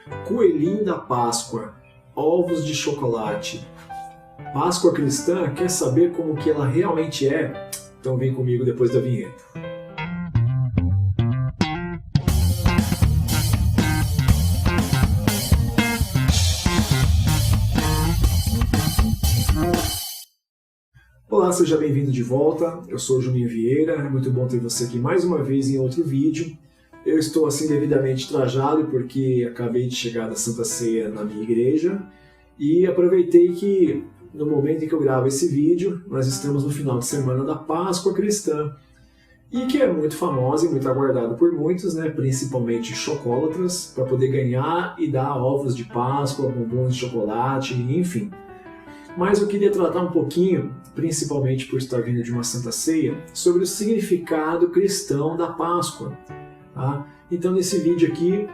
Coelhinho da Páscoa, ovos de chocolate. Páscoa cristã, quer saber como que ela realmente é? Então vem comigo depois da vinheta. Olá, seja bem-vindo de volta. Eu sou o Juninho Vieira, é muito bom ter você aqui mais uma vez em outro vídeo. Eu estou assim devidamente trajado porque acabei de chegar da Santa Ceia na minha igreja e aproveitei que no momento em que eu gravo esse vídeo, nós estamos no final de semana da Páscoa cristã e que é muito famosa e muito aguardada por muitos, né, principalmente chocólatras, para poder ganhar e dar ovos de Páscoa, bombons de chocolate, enfim. Mas eu queria tratar um pouquinho, principalmente por estar vindo de uma Santa Ceia, sobre o significado cristão da Páscoa. Tá? Então nesse vídeo aqui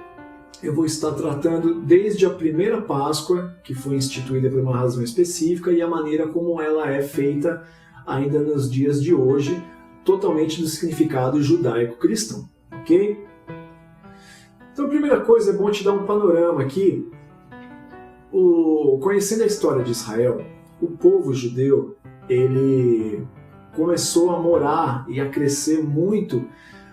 eu vou estar tratando desde a primeira Páscoa, que foi instituída por uma razão específica, e a maneira como ela é feita ainda nos dias de hoje, totalmente do significado judaico-cristão. Ok? Então a primeira coisa, é bom te dar um panorama aqui. Conhecendo a história de Israel, o povo judeu ele começou a morar e a crescer muito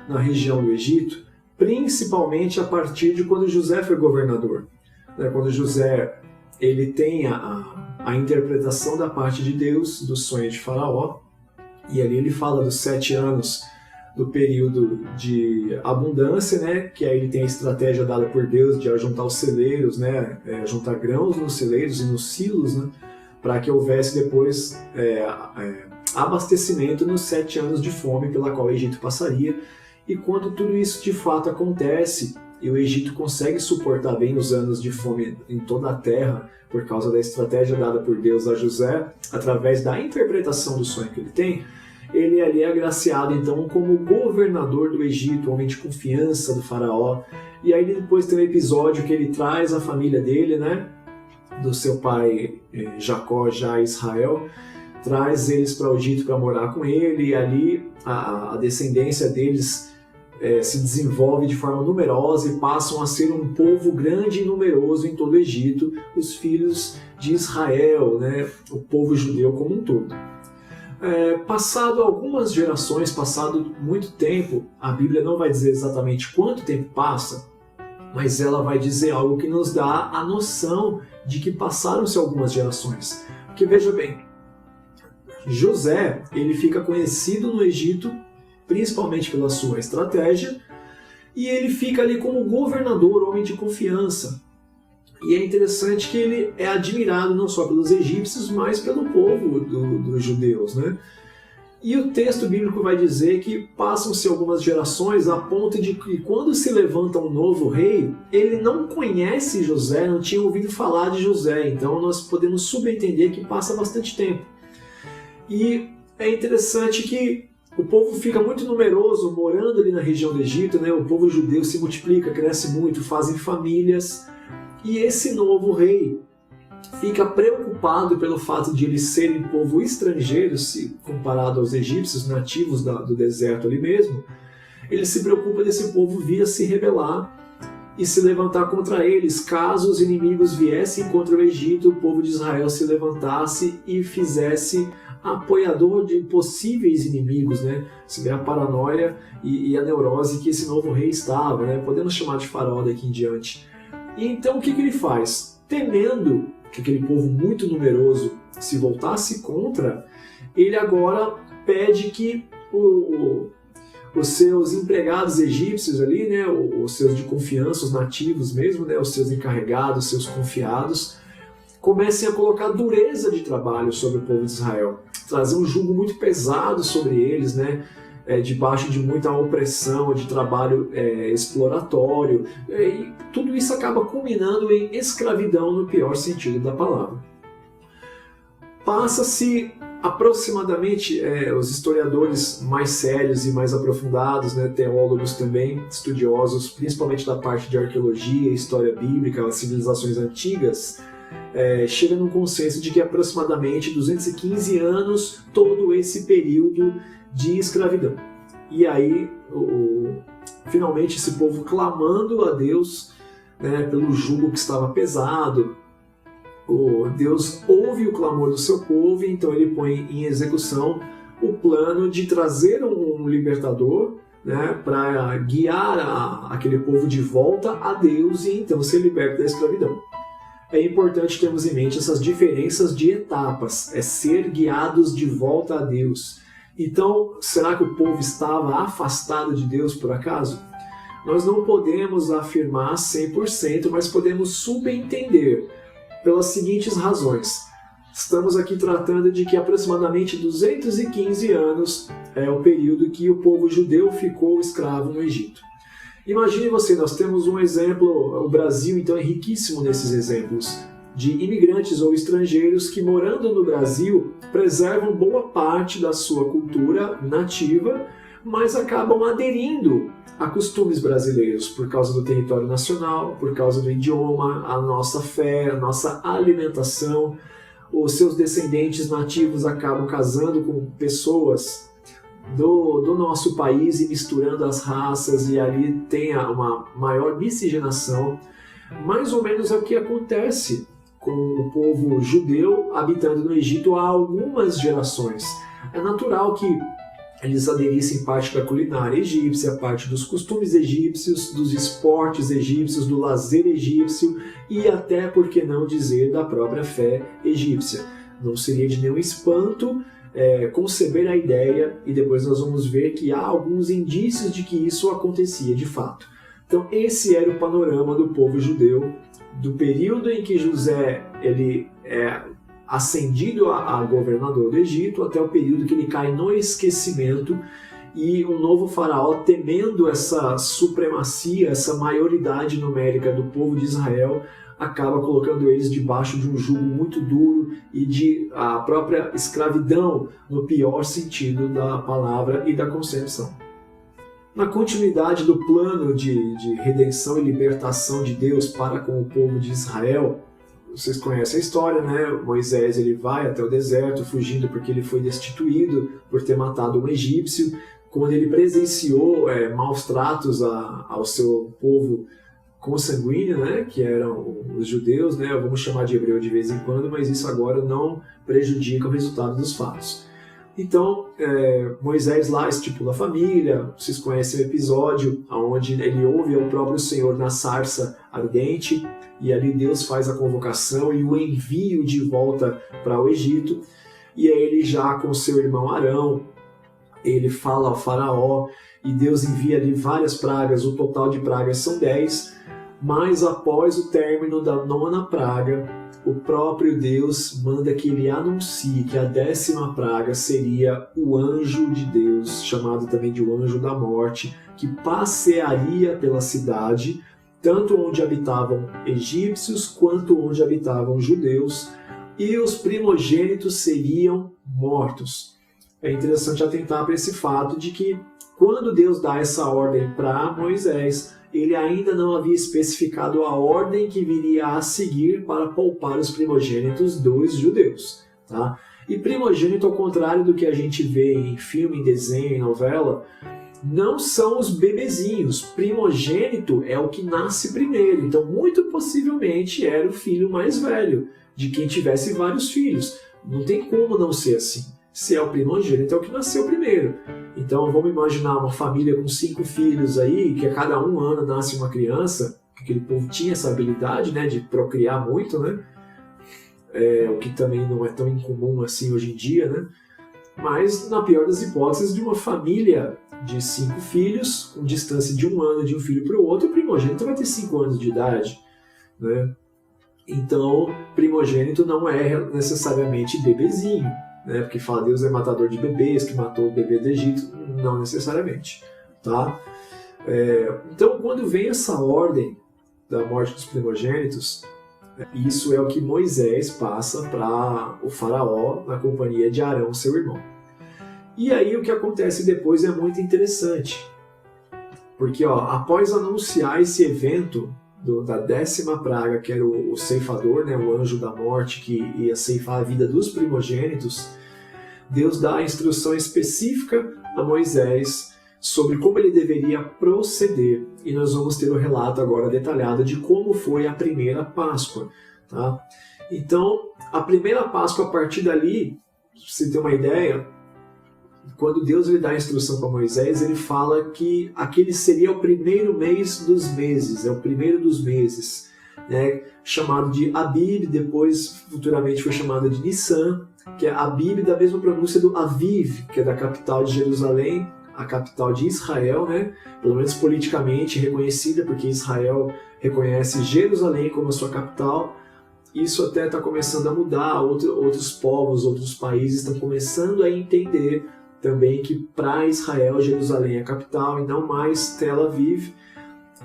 na região do Egito, principalmente a partir de quando José foi governador. Quando José ele tem a interpretação da parte de Deus do sonho de Faraó, e ali ele fala dos 7 anos do período de abundância, né, que aí ele tem a estratégia dada por Deus de ajuntar os celeiros, né, juntar grãos nos celeiros e nos silos, né, para que houvesse depois abastecimento nos 7 anos de fome pela qual o Egito passaria. E quando tudo isso de fato acontece e o Egito consegue suportar bem os anos de fome em toda a terra por causa da estratégia dada por Deus a José, através da interpretação do sonho que ele tem, ele ali é agraciado então como governador do Egito, homem de confiança do faraó. E aí depois tem um episódio que ele traz a família dele, né, do seu pai Jacó, já Israel, traz eles para o Egito para morar com ele, e ali a descendência deles se desenvolve de forma numerosa e passam a ser um povo grande e numeroso em todo o Egito, os filhos de Israel, né, o povo judeu como um todo. Passado algumas gerações, passado muito tempo, a Bíblia não vai dizer exatamente quanto tempo passa, mas ela vai dizer algo que nos dá a noção de que passaram-se algumas gerações. Porque veja bem, José ele fica conhecido no Egito principalmente pela sua estratégia, e ele fica ali como governador, homem de confiança. E é interessante que ele é admirado não só pelos egípcios, mas pelo povo dos judeus, né? E o texto bíblico vai dizer que passam-se algumas gerações a ponto de que quando se levanta um novo rei, ele não conhece José, não tinha ouvido falar de José, então nós podemos subentender que passa bastante tempo. E é interessante que o povo fica muito numeroso morando ali na região do Egito, né? O povo judeu se multiplica, cresce muito, fazem famílias. E esse novo rei fica preocupado pelo fato de eles serem povo estrangeiro, se comparado aos egípcios nativos do deserto ali mesmo. Ele se preocupa desse povo vir a se rebelar e se levantar contra eles. Caso os inimigos viessem contra o Egito, o povo de Israel se levantasse e fizesse apoiador de possíveis inimigos, né? Se vê a paranoia e a neurose que esse novo rei estava, né? Podemos chamar de faraó daqui em diante. E então o que ele faz? Temendo que aquele povo muito numeroso se voltasse contra, ele agora pede que os seus empregados egípcios ali, né? Os seus de confiança, os nativos mesmo, né? Os seus encarregados, seus confiados, comecem a colocar dureza de trabalho sobre o povo de Israel, trazer um jugo muito pesado sobre eles, né? Debaixo de muita opressão, de trabalho exploratório, e tudo isso acaba culminando em escravidão no pior sentido da palavra. Passa-se aproximadamente, os historiadores mais sérios e mais aprofundados, né, teólogos também, estudiosos, principalmente da parte de arqueologia, história bíblica, as civilizações antigas, chega num consenso de que aproximadamente 215 anos todo esse período de escravidão. E aí, finalmente, esse povo clamando a Deus né, pelo jugo que estava pesado. Deus ouve o clamor do seu povo, então ele põe em execução o plano de trazer um libertador, né, para guiar aquele povo de volta a Deus e então ser liberto da escravidão. É importante termos em mente essas diferenças de etapas, é ser guiados de volta a Deus. Então, será que o povo estava afastado de Deus por acaso? Nós não podemos afirmar 100%, mas podemos subentender pelas seguintes razões. Estamos aqui tratando de que aproximadamente 215 anos é o período que o povo judeu ficou escravo no Egito. Imagine você, nós temos um exemplo, o Brasil então é riquíssimo nesses exemplos, de imigrantes ou estrangeiros que, morando no Brasil, preservam boa parte da sua cultura nativa, mas acabam aderindo a costumes brasileiros por causa do território nacional, por causa do idioma, a nossa fé, a nossa alimentação. Os seus descendentes nativos acabam casando com pessoas do nosso país e misturando as raças, e ali tem uma maior miscigenação. Mais ou menos é o que acontece com o povo judeu habitando no Egito há algumas gerações. É natural que eles aderissem parte da culinária egípcia, parte dos costumes egípcios, dos esportes egípcios, do lazer egípcio e até, por que não dizer, da própria fé egípcia. Não seria de nenhum espanto conceber a ideia, e depois nós vamos ver que há alguns indícios de que isso acontecia de fato. Então esse era o panorama do povo judeu, do período em que José é ascendido a governador do Egito até o período que ele cai no esquecimento e o novo faraó, temendo essa supremacia, essa maioridade numérica do povo de Israel, acaba colocando eles debaixo de um jugo muito duro e de a própria escravidão no pior sentido da palavra e da concepção. Na continuidade do plano de redenção e libertação de Deus para com o povo de Israel, vocês conhecem a história, né? Moisés ele vai até o deserto fugindo porque ele foi destituído por ter matado um egípcio. Quando ele presenciou maus tratos ao seu povo consanguíneo, né? Que eram os judeus, né? Vamos chamar de hebreu de vez em quando, mas isso agora não prejudica o resultado dos fatos. Então, Moisés lá estipula a família, vocês conhecem o episódio onde ele ouve o próprio Senhor na sarça ardente, e ali Deus faz a convocação e o envio de volta para o Egito, e aí ele já com seu irmão Arão, ele fala ao faraó, e Deus envia ali várias pragas, o total de pragas são 10, mas após o término da 9ª praga, o próprio Deus manda que ele anuncie que a 10ª praga seria o anjo de Deus, chamado também de o anjo da morte, que passearia pela cidade, tanto onde habitavam egípcios quanto onde habitavam judeus, e os primogênitos seriam mortos. É interessante atentar para esse fato de que quando Deus dá essa ordem para Moisés, ele ainda não havia especificado a ordem que viria a seguir para poupar os primogênitos dos judeus. Tá? E primogênito, ao contrário do que a gente vê em filme, em desenho, em novela, não são os bebezinhos. Primogênito é o que nasce primeiro. Então, muito possivelmente, era o filho mais velho, de quem tivesse vários filhos. Não tem como não ser assim. Se é o primogênito, é o que nasceu primeiro. Então vamos imaginar uma família com 5 filhos aí, que a cada 1 ano nasce uma criança, que aquele povo tinha essa habilidade, né, de procriar muito, né? O que também não é tão incomum assim hoje em dia, né? Mas na pior das hipóteses, de uma família de 5 filhos, com distância de 1 ano de um filho para o outro, o primogênito vai ter 5 anos de idade, né? Então, primogênito não é necessariamente bebezinho, né? Porque fala Deus é matador de bebês, que matou o bebê do Egito, não necessariamente, tá? Então, quando vem essa ordem da morte dos primogênitos, isso é o que Moisés passa para o faraó na companhia de Arão, seu irmão. E aí o que acontece depois é muito interessante, porque após anunciar esse evento da 10ª praga, que era o ceifador, né, o anjo da morte que ia ceifar a vida dos primogênitos, Deus dá a instrução específica a Moisés sobre como ele deveria proceder. E nós vamos ter o relato agora detalhado de como foi a primeira Páscoa. Tá? Então, a primeira Páscoa, a partir dali, pra você ter uma ideia, quando Deus lhe dá a instrução para Moisés, ele fala que aquele seria o primeiro mês dos meses, é o primeiro dos meses, né? Chamado de Abib, depois futuramente foi chamado de Nissan, que é Abib da mesma pronúncia do Aviv, que é da capital de Jerusalém, a capital de Israel, né? Pelo menos politicamente reconhecida, porque Israel reconhece Jerusalém como a sua capital. Isso até está começando a mudar, outros povos, outros países estão começando a entender também que para Israel Jerusalém é a capital e não mais Tel Aviv.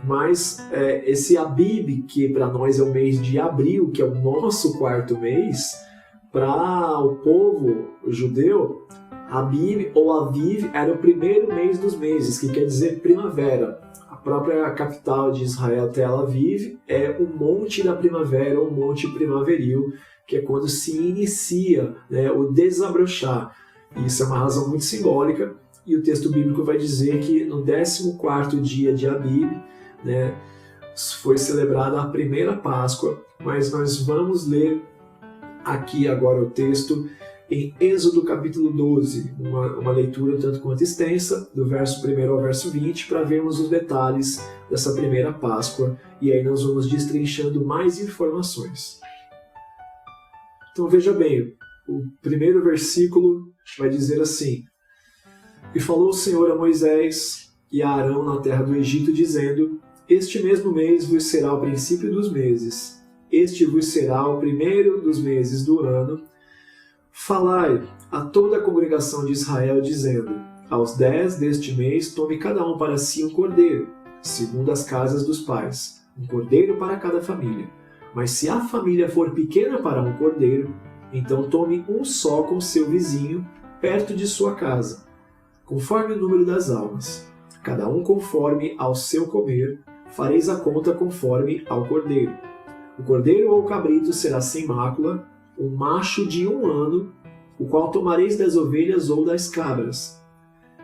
Mas esse Abib, que para nós é o mês de abril, que é o nosso quarto mês, para o povo judeu, Abib ou Aviv era o primeiro mês dos meses, que quer dizer primavera. A própria capital de Israel, Tel Aviv, é o monte da primavera, ou monte primaveril, que é quando se inicia, né, o desabrochar. Isso é uma razão muito simbólica, e o texto bíblico vai dizer que no 14º dia de Abib, né, foi celebrada a primeira Páscoa, mas nós vamos ler aqui agora o texto em Êxodo capítulo 12, uma leitura tanto quanto extensa, do verso 1 ao verso 20, para vermos os detalhes dessa primeira Páscoa, e aí nós vamos destrinchando mais informações. Então veja bem, o primeiro versículo vai dizer assim: E falou o Senhor a Moisés e a Arão na terra do Egito, dizendo: Este mesmo mês vos será o princípio dos meses, este vos será o primeiro dos meses do ano. Falai a toda a congregação de Israel, dizendo: Aos 10 deste mês tome cada um para si um cordeiro, segundo as casas dos pais, um cordeiro para cada família. Mas se a família for pequena para um cordeiro, então tome um só com seu vizinho, perto de sua casa, conforme o número das almas. Cada um conforme ao seu comer, fareis a conta conforme ao cordeiro. O cordeiro ou o cabrito será sem mácula, um macho de 1 ano, o qual tomareis das ovelhas ou das cabras,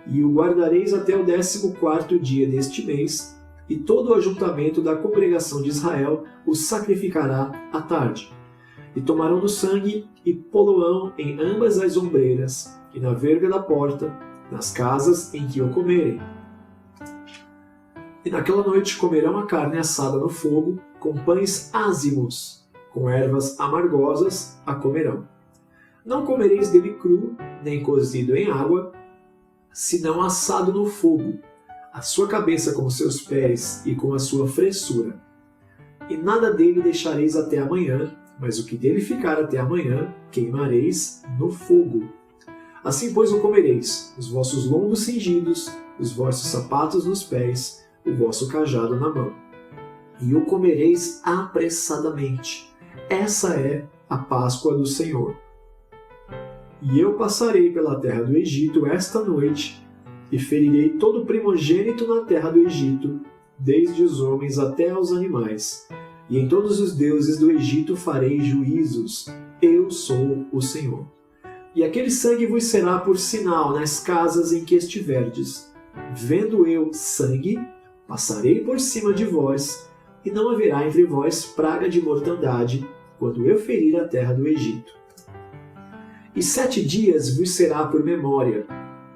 e o guardareis até o 14º dia deste mês, e todo o ajuntamento da congregação de Israel o sacrificará à tarde. E tomarão do sangue e poloão em ambas as ombreiras, e na verga da porta, nas casas em que o comerem. E naquela noite comerão a carne assada no fogo, com pães ázimos, com ervas amargosas a comerão. Não comereis dele cru, nem cozido em água, senão assado no fogo, a sua cabeça com os seus pés e com a sua fressura. E nada dele deixareis até amanhã, mas o que dele ficar até amanhã, queimareis no fogo. Assim, pois, o comereis, os vossos lombos cingidos, os vossos sapatos nos pés, o vosso cajado na mão. E o comereis apressadamente. Essa é a Páscoa do Senhor. E eu passarei pela terra do Egito esta noite, e ferirei todo primogênito na terra do Egito, desde os homens até aos animais. E em todos os deuses do Egito farei juízos. Eu sou o Senhor. E aquele sangue vos será por sinal nas casas em que estiverdes. Vendo eu sangue, passarei por cima de vós, e não haverá entre vós praga de mortandade, quando eu ferir a terra do Egito. E 7 dias vos será por memória,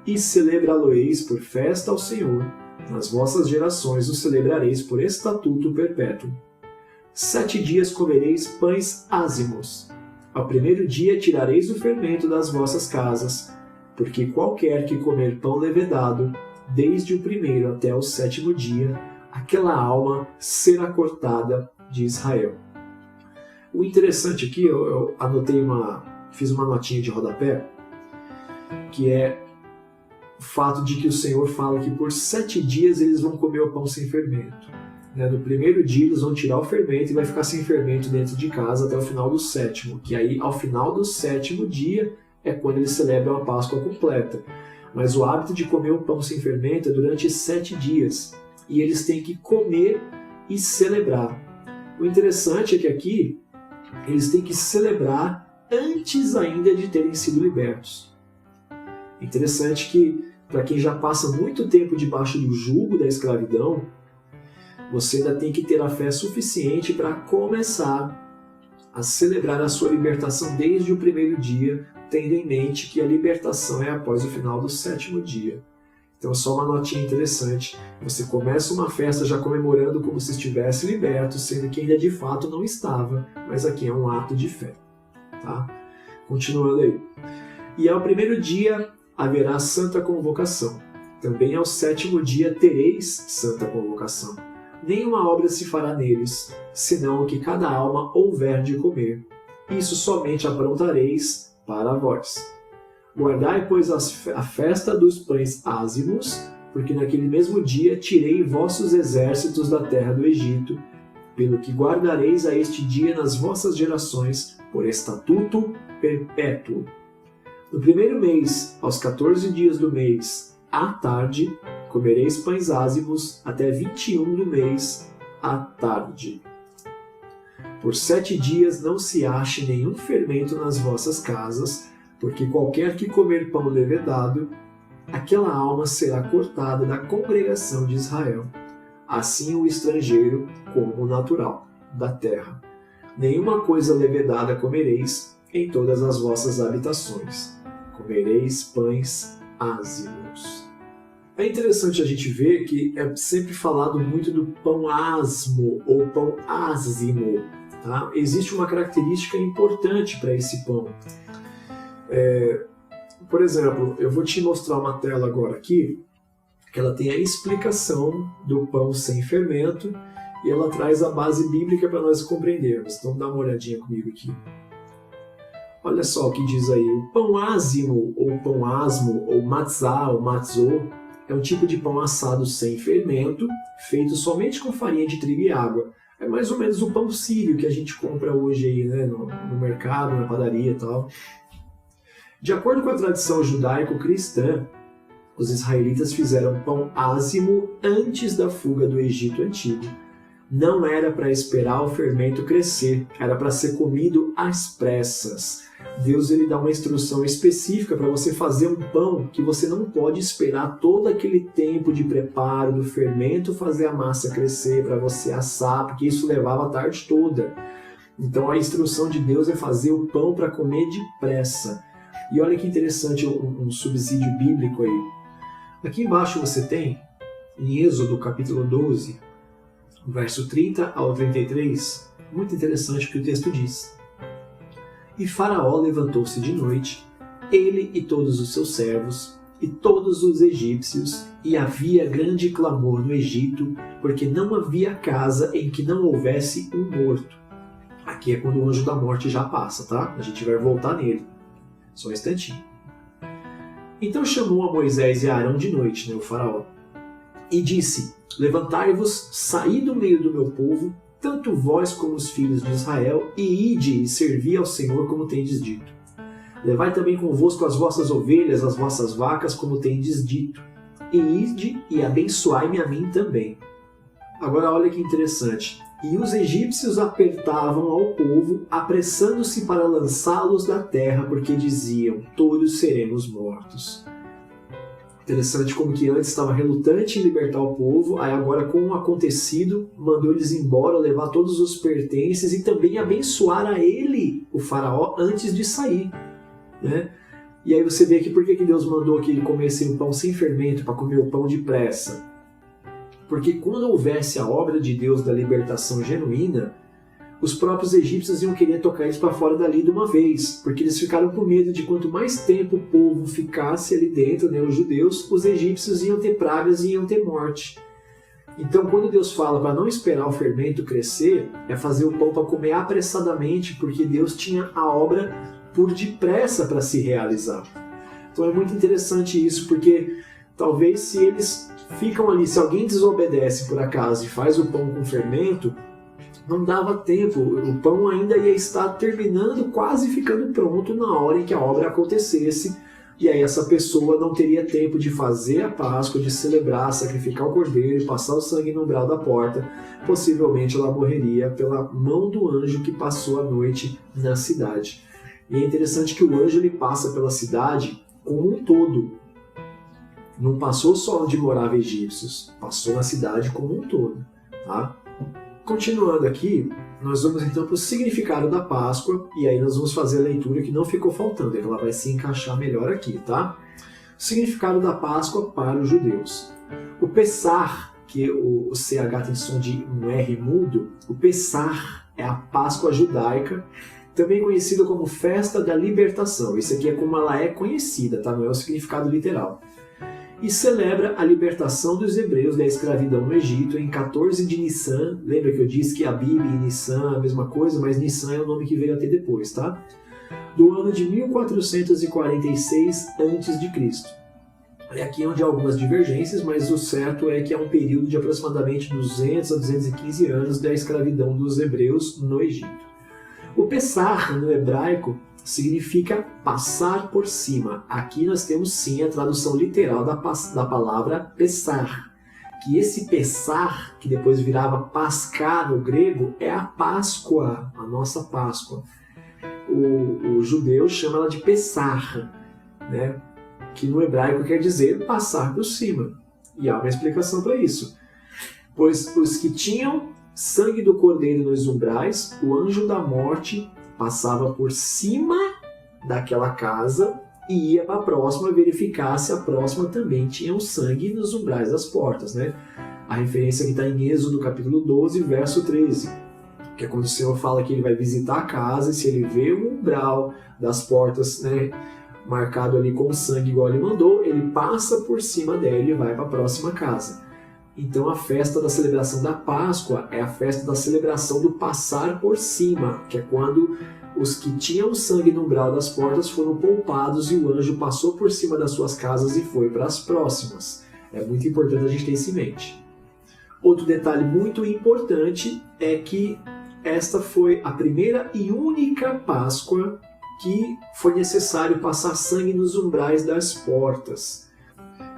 e celebrá-lo-eis por festa ao Senhor. Nas vossas gerações o celebrareis por estatuto perpétuo. 7 dias comereis pães ázimos. Ao primeiro dia tirareis o fermento das vossas casas, porque qualquer que comer pão levedado, desde o primeiro até o 7º dia, aquela alma será cortada de Israel. O interessante aqui, eu anotei fiz uma notinha de rodapé, que é o fato de que o Senhor fala que por 7 dias eles vão comer o pão sem fermento. No primeiro dia eles vão tirar o fermento e vai ficar sem fermento dentro de casa até o final do 7º, que aí ao final do 7º dia é quando eles celebram a Páscoa completa. Mas o hábito de comer o pão sem fermento é durante 7 dias, e eles têm que comer e celebrar. O interessante é que aqui eles têm que celebrar antes ainda de terem sido libertos. Interessante que para quem já passa muito tempo debaixo do jugo da escravidão, você ainda tem que ter a fé suficiente para começar a celebrar a sua libertação desde o primeiro dia, tendo em mente que a libertação é após o final do 7º dia. Então, só uma notinha interessante. Você começa uma festa já comemorando como se estivesse liberto, sendo que ainda de fato não estava, mas aqui é um ato de fé. Tá? Continuando aí. E ao primeiro dia haverá santa convocação. Também ao 7º dia tereis santa convocação. Nenhuma obra se fará neles, senão o que cada alma houver de comer. Isso somente aprontareis para vós. Guardai, pois, a festa dos pães ázimos, porque naquele mesmo dia tirei vossos exércitos da terra do Egito, pelo que guardareis a este dia nas vossas gerações, por estatuto perpétuo. No primeiro mês, aos 14 dias do mês, à tarde, comereis pães ázimos até 21 do mês, à tarde. Por 7 dias não se ache nenhum fermento nas vossas casas, porque qualquer que comer pão levedado, aquela alma será cortada da congregação de Israel. Assim o estrangeiro como o natural da terra. Nenhuma coisa levedada comereis em todas as vossas habitações. Comereis pães ázimos. É interessante a gente ver que é sempre falado muito do pão asmo ou pão ázimo. Tá? Existe uma característica importante para esse pão. Por exemplo, eu vou te mostrar uma tela agora aqui, que ela tem a explicação do pão sem fermento e ela traz a base bíblica para nós compreendermos. Então dá uma olhadinha comigo aqui. Olha só o que diz aí. O pão ázimo, ou pão asmo, ou matzá, ou matzô, é um tipo de pão assado sem fermento, feito somente com farinha de trigo e água. É mais ou menos o pão sírio que a gente compra hoje aí, né, no mercado, na padaria e tal. De acordo com a tradição judaico-cristã, os israelitas fizeram pão ázimo antes da fuga do Egito Antigo. Não era para esperar o fermento crescer, era para ser comido às pressas. Deus ele dá uma instrução específica para você fazer um pão que você não pode esperar todo aquele tempo de preparo do fermento fazer a massa crescer, para você assar, porque isso levava a tarde toda. Então a instrução de Deus é fazer o pão para comer depressa. E olha que interessante um subsídio bíblico aí. Aqui embaixo você tem, em Êxodo capítulo 12, verso 30 ao 33, muito interessante o que o texto diz. E Faraó levantou-se de noite, ele e todos os seus servos, e todos os egípcios, e havia grande clamor no Egito, porque não havia casa em que não houvesse um morto. Aqui é quando o anjo da morte já passa, tá? A gente vai voltar nele. Só um instantinho. Então chamou a Moisés e a Arão de noite, o faraó, e disse: levantai-vos, saí do meio do meu povo, tanto vós como os filhos de Israel, e ide e servi ao Senhor como tendes dito. Levai também convosco as vossas ovelhas, as vossas vacas, como tendes dito, e ide e abençoai-me a mim também. Agora olha que interessante. E os egípcios apertavam ao povo, apressando-se para lançá-los da terra, porque diziam: todos seremos mortos. Interessante como que antes estava relutante em libertar o povo, aí agora com o acontecido, mandou eles embora, levar todos os pertences e também abençoar a ele, o faraó, antes de sair. Né? E aí você vê aqui por que Deus mandou que ele comesse o pão sem fermento, para comer o pão depressa. Porque quando houvesse a obra de Deus da libertação genuína, os próprios egípcios iam querer tocar eles para fora dali de uma vez, porque eles ficaram com medo de quanto mais tempo o povo ficasse ali dentro, os judeus, os egípcios iam ter pragas e iam ter morte. Então quando Deus fala para não esperar o fermento crescer, é fazer o pão para comer apressadamente, porque Deus tinha a obra por depressa para se realizar. Então é muito interessante isso, porque talvez se eles ficam ali, se alguém desobedece por acaso e faz o pão com fermento, não dava tempo, o pão ainda ia estar terminando, quase ficando pronto na hora em que a obra acontecesse, e aí essa pessoa não teria tempo de fazer a Páscoa, de celebrar, sacrificar o cordeiro, passar o sangue no umbral da porta. Possivelmente ela morreria pela mão do anjo que passou a noite na cidade. E é interessante que o anjo ele passa pela cidade como um todo. Não passou só onde moravam egípcios, passou na cidade como um todo. Tá? Continuando aqui, nós vamos então para o significado da Páscoa, e aí nós vamos fazer a leitura que não ficou faltando, ela vai se encaixar melhor aqui, tá? O significado da Páscoa para os judeus. O Pessar, que o CH tem som de um R mudo, o Pessar é a Páscoa judaica, também conhecida como Festa da Libertação. Isso aqui é como ela é conhecida, tá? Não é o significado literal. E celebra a libertação dos hebreus da escravidão no Egito em 14 de Nissan. Lembra que eu disse que Abib e Nissan é a mesma coisa, mas Nissan é o nome que veio a ter depois, tá? Do ano de 1446 a.C. É aqui onde há algumas divergências, mas o certo é que é um período de aproximadamente 200 a 215 anos da escravidão dos hebreus no Egito. O Pessar, no hebraico, significa passar por cima. Aqui nós temos sim a tradução literal da palavra Pessar. Que esse Pessar, que depois virava Pascá no grego, é a Páscoa, a nossa Páscoa. O judeu chama ela de Pessar, né? Que no hebraico quer dizer passar por cima. E há uma explicação para isso. Pois os que tinham sangue do cordeiro nos umbrais, o anjo da morte passava por cima daquela casa e ia para a próxima verificar se a próxima também tinha o sangue nos umbrais das portas, né? A referência que está em Êxodo capítulo 12, verso 13, que é quando o Senhor fala que ele vai visitar a casa e se ele vê o umbral das portas, né, marcado ali com sangue igual ele mandou, ele passa por cima dela e vai para a próxima casa. Então a festa da celebração da Páscoa é a festa da celebração do passar por cima, que é quando os que tinham sangue no umbral das portas foram poupados e o anjo passou por cima das suas casas e foi para as próximas. É muito importante a gente ter isso em mente. Outro detalhe muito importante é que esta foi a primeira e única Páscoa que foi necessário passar sangue nos umbrais das portas.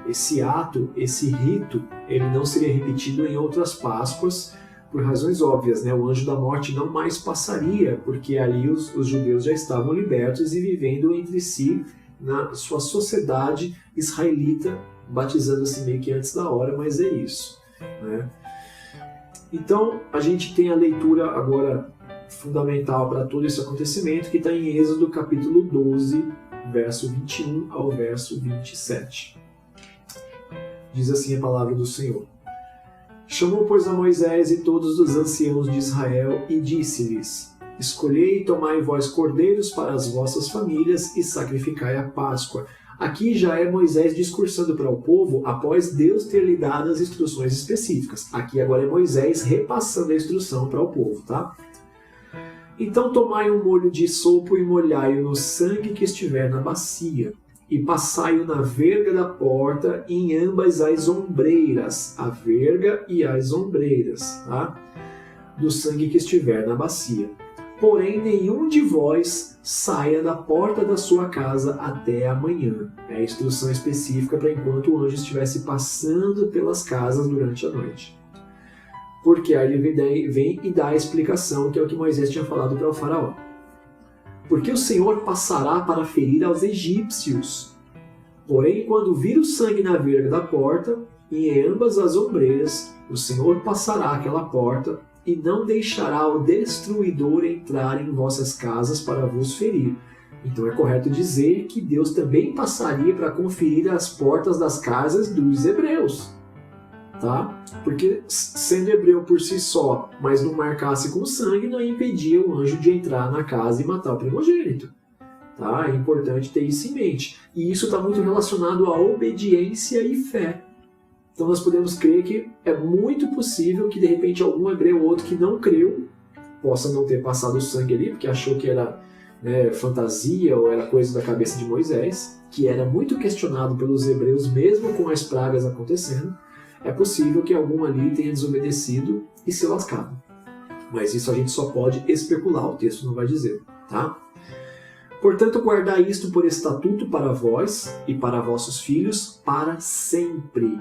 Esse ato, esse rito, ele não seria repetido em outras Páscoas por razões óbvias, né? O anjo da morte não mais passaria, porque ali os judeus já estavam libertos e vivendo entre si na sua sociedade israelita, batizando-se meio que antes da hora, mas é isso, né? Então, a gente tem a leitura agora fundamental para todo esse acontecimento, que está em Êxodo capítulo 12, verso 21 ao verso 27. Diz assim a palavra do Senhor. Chamou, pois, a Moisés e todos os anciãos de Israel e disse-lhes: Escolhei e tomai vós cordeiros para as vossas famílias e sacrificai a Páscoa. Aqui já é Moisés discursando para o povo após Deus ter lhe dado as instruções específicas. Aqui agora é Moisés repassando a instrução para o povo, tá? Então tomai um molho de sopo e molhai-o no sangue que estiver na bacia, e passai-o na verga da porta em ambas as ombreiras, a verga e as ombreiras, tá? Do sangue que estiver na bacia. Porém, nenhum de vós saia da porta da sua casa até amanhã. É a instrução específica para enquanto o anjo estivesse passando pelas casas durante a noite. Porque aí ele vem e dá a explicação, que é o que Moisés tinha falado para o faraó. Porque o Senhor passará para ferir aos egípcios. Porém, quando vir o sangue na verga da porta, e em ambas as ombreiras, o Senhor passará aquela porta, e não deixará o destruidor entrar em vossas casas para vos ferir. Então é correto dizer que Deus também passaria para conferir as portas das casas dos hebreus. Tá? Porque sendo hebreu por si só, mas não marcasse com sangue, não impedia o anjo de entrar na casa e matar o primogênito. Tá? É importante ter isso em mente. E isso está muito relacionado à obediência e fé. Então nós podemos crer que é muito possível que de repente algum hebreu ou outro que não creu possa não ter passado o sangue ali, porque achou que era, né, fantasia ou era coisa da cabeça de Moisés, que era muito questionado pelos hebreus mesmo com as pragas acontecendo. É possível que algum ali tenha desobedecido e se lascado. Mas isso a gente só pode especular, o texto não vai dizer, tá? Portanto, guardai isto por estatuto para vós e para vossos filhos para sempre.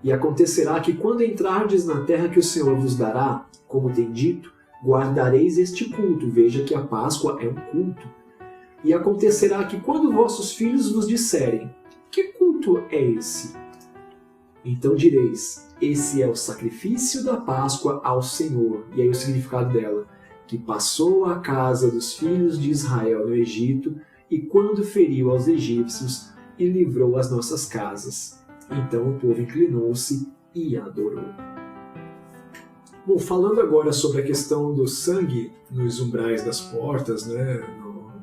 E acontecerá que quando entrardes na terra que o Senhor vos dará, como tem dito, guardareis este culto. Veja que a Páscoa é um culto. E acontecerá que quando vossos filhos vos disserem: que culto culto é esse? Então direis, esse é o sacrifício da Páscoa ao Senhor. E aí o significado dela, que passou a casa dos filhos de Israel no Egito, e quando feriu aos egípcios, e livrou as nossas casas. Então o povo inclinou-se e adorou. Bom, falando agora sobre a questão do sangue nos umbrais das portas, né,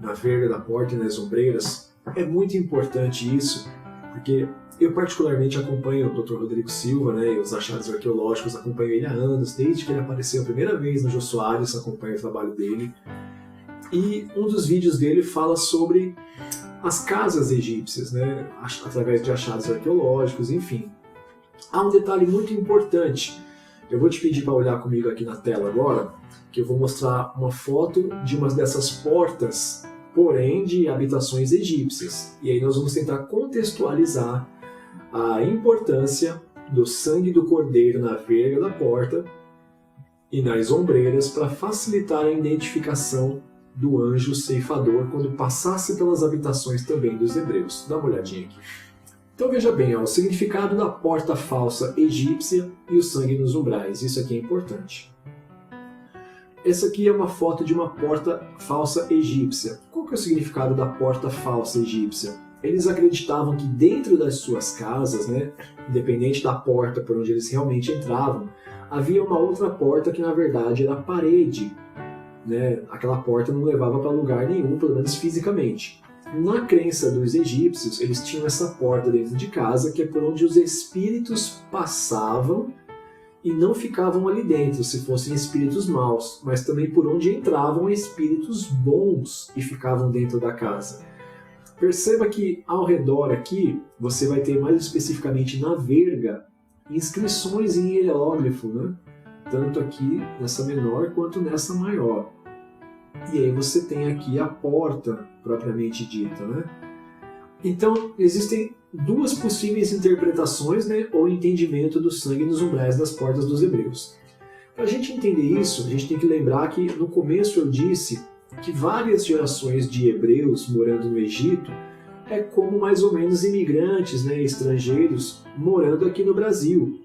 na verga da porta e nas ombreiras, é muito importante isso, porque eu particularmente acompanho o Dr. Rodrigo Silva, né, e os achados arqueológicos, acompanho ele há anos, desde que ele apareceu a primeira vez no Jô Soares, acompanho o trabalho dele. E um dos vídeos dele fala sobre as casas egípcias, né, através de achados arqueológicos, enfim. Há um detalhe muito importante. Eu vou te pedir para olhar comigo aqui na tela agora, que eu vou mostrar uma foto de uma dessas portas, porém de habitações egípcias. E aí nós vamos tentar contextualizar a importância do sangue do cordeiro na verga da porta e nas ombreiras para facilitar a identificação do anjo ceifador quando passasse pelas habitações também dos hebreus. Dá uma olhadinha aqui. Então veja bem, o significado da porta falsa egípcia e o sangue nos umbrais. Isso aqui é importante. Essa aqui é uma foto de uma porta falsa egípcia. Qual que é o significado da porta falsa egípcia? Eles acreditavam que dentro das suas casas, né, independente da porta por onde eles realmente entravam, havia uma outra porta que na verdade era a parede. Né? Aquela porta não levava para lugar nenhum, pelo menos fisicamente. Na crença dos egípcios, eles tinham essa porta dentro de casa, que é por onde os espíritos passavam e não ficavam ali dentro, se fossem espíritos maus, mas também por onde entravam espíritos bons e ficavam dentro da casa. Perceba que ao redor aqui, você vai ter mais especificamente na verga, inscrições em hieróglifo, né? Tanto aqui nessa menor quanto nessa maior. E aí você tem aqui a porta propriamente dita, né? Então existem duas possíveis interpretações, né, ou entendimento do sangue nos umbrais das portas dos hebreus. Para a gente entender isso, a gente tem que lembrar que no começo eu disse que várias gerações de hebreus morando no Egito é como mais ou menos imigrantes, né, estrangeiros morando aqui no Brasil.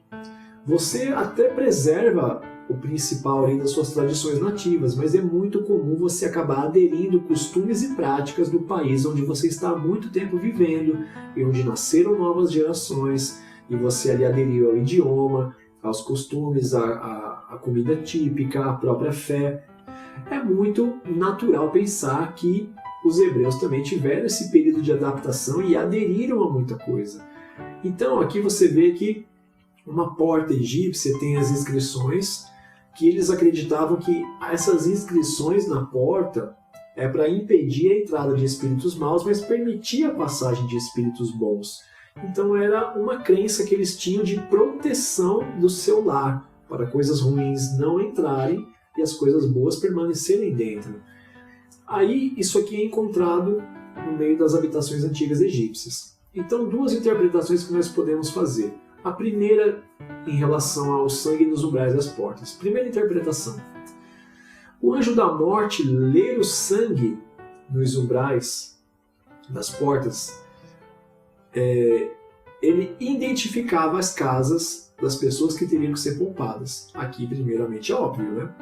Você até preserva o principal além das suas tradições nativas, mas é muito comum você acabar aderindo costumes e práticas do país onde você está há muito tempo vivendo e onde nasceram novas gerações e você ali aderiu ao idioma, aos costumes, à comida típica, à própria fé. É muito natural pensar que os hebreus também tiveram esse período de adaptação e aderiram a muita coisa. Então aqui você vê que uma porta egípcia tem as inscrições que eles acreditavam que essas inscrições na porta é para impedir a entrada de espíritos maus, mas permitir a passagem de espíritos bons. Então era uma crença que eles tinham de proteção do seu lar, para coisas ruins não entrarem e as coisas boas permanecerem dentro. Aí isso aqui é encontrado no meio das habitações antigas egípcias. Então duas interpretações que nós podemos fazer. A primeira em relação ao sangue nos umbrais das portas. Primeira interpretação. O anjo da morte ler o sangue nos umbrais das portas, ele identificava as casas das pessoas que teriam que ser poupadas. Aqui, primeiramente, é óbvio, né?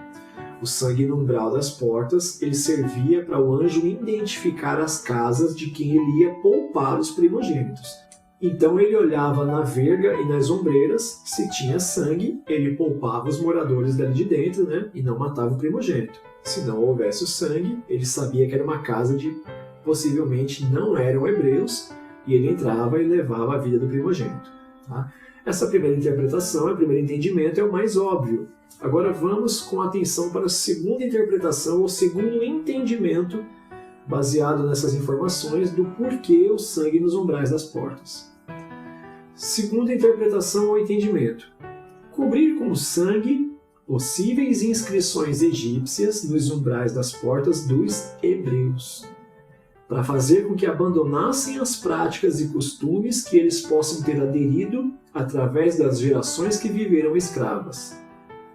O sangue no umbral das portas, ele servia para o anjo identificar as casas de quem ele ia poupar os primogênitos. Então ele olhava na verga e nas ombreiras, se tinha sangue, ele poupava os moradores dali de dentro, né? E não matava o primogênito. Se não houvesse o sangue, ele sabia que era uma casa de possivelmente não eram hebreus, e ele entrava e levava a vida do primogênito. Tá? Essa primeira interpretação, o primeiro entendimento é o mais óbvio. Agora vamos com atenção para a segunda interpretação, ou segundo entendimento, baseado nessas informações do porquê o sangue nos umbrais das portas. Segunda interpretação ou entendimento. Cobrir com sangue possíveis inscrições egípcias nos umbrais das portas dos hebreus, para fazer com que abandonassem as práticas e costumes que eles possam ter aderido através das gerações que viveram escravas.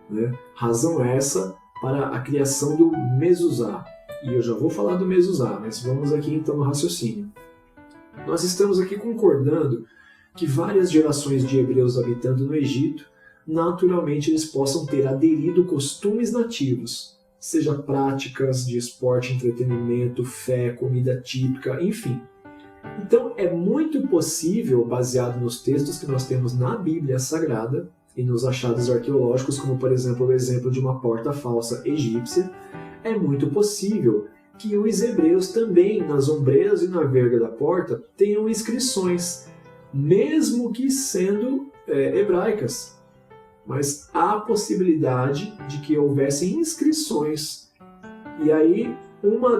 Né? Razão essa para a criação do mezuzá. E eu já vou falar do mezuzá, mas vamos aqui então no raciocínio. Nós estamos aqui concordando que várias gerações de hebreus habitando no Egito, naturalmente eles possam ter aderido costumes nativos, seja práticas de esporte, entretenimento, fé, comida típica, enfim. Então é muito possível, baseado nos textos que nós temos na Bíblia Sagrada e nos achados arqueológicos, como por exemplo o exemplo de uma porta falsa egípcia, é muito possível que os hebreus também, nas ombreiras e na verga da porta, tenham inscrições, mesmo que sendo hebraicas. Mas há a possibilidade de que houvessem inscrições. E aí, uma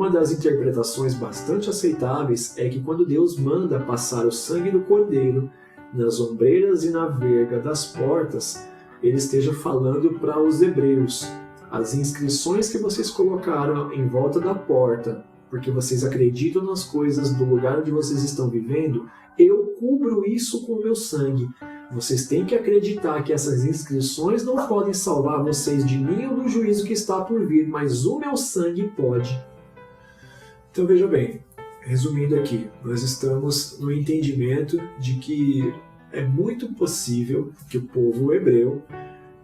das interpretações bastante aceitáveis é que quando Deus manda passar o sangue do cordeiro nas ombreiras e na verga das portas, ele esteja falando para os hebreus: as inscrições que vocês colocaram em volta da porta, porque vocês acreditam nas coisas do lugar onde vocês estão vivendo, eu cubro isso com o meu sangue. Vocês têm que acreditar que essas inscrições não podem salvar vocês de mim ou do juízo que está por vir, mas o meu sangue pode. Então veja bem, resumindo aqui, nós estamos no entendimento de que é muito possível que o povo hebreu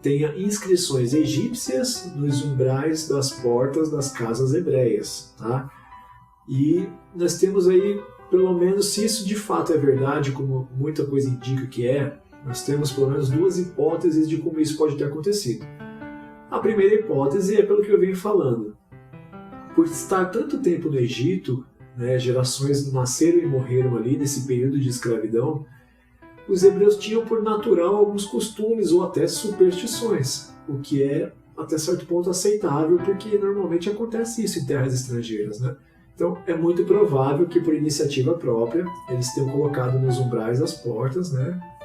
tenha inscrições egípcias nos umbrais das portas das casas hebreias. Tá? E nós temos aí, pelo menos, se isso de fato é verdade, como muita coisa indica que é, nós temos pelo menos duas hipóteses de como isso pode ter acontecido. A primeira hipótese é pelo que eu venho falando. Por estar tanto tempo no Egito, gerações nasceram e morreram ali nesse período de escravidão, os hebreus tinham por natural alguns costumes ou até superstições, o que é até certo ponto aceitável, porque normalmente acontece isso em terras estrangeiras. Então é muito provável que por iniciativa própria eles tenham colocado nos umbrais das portas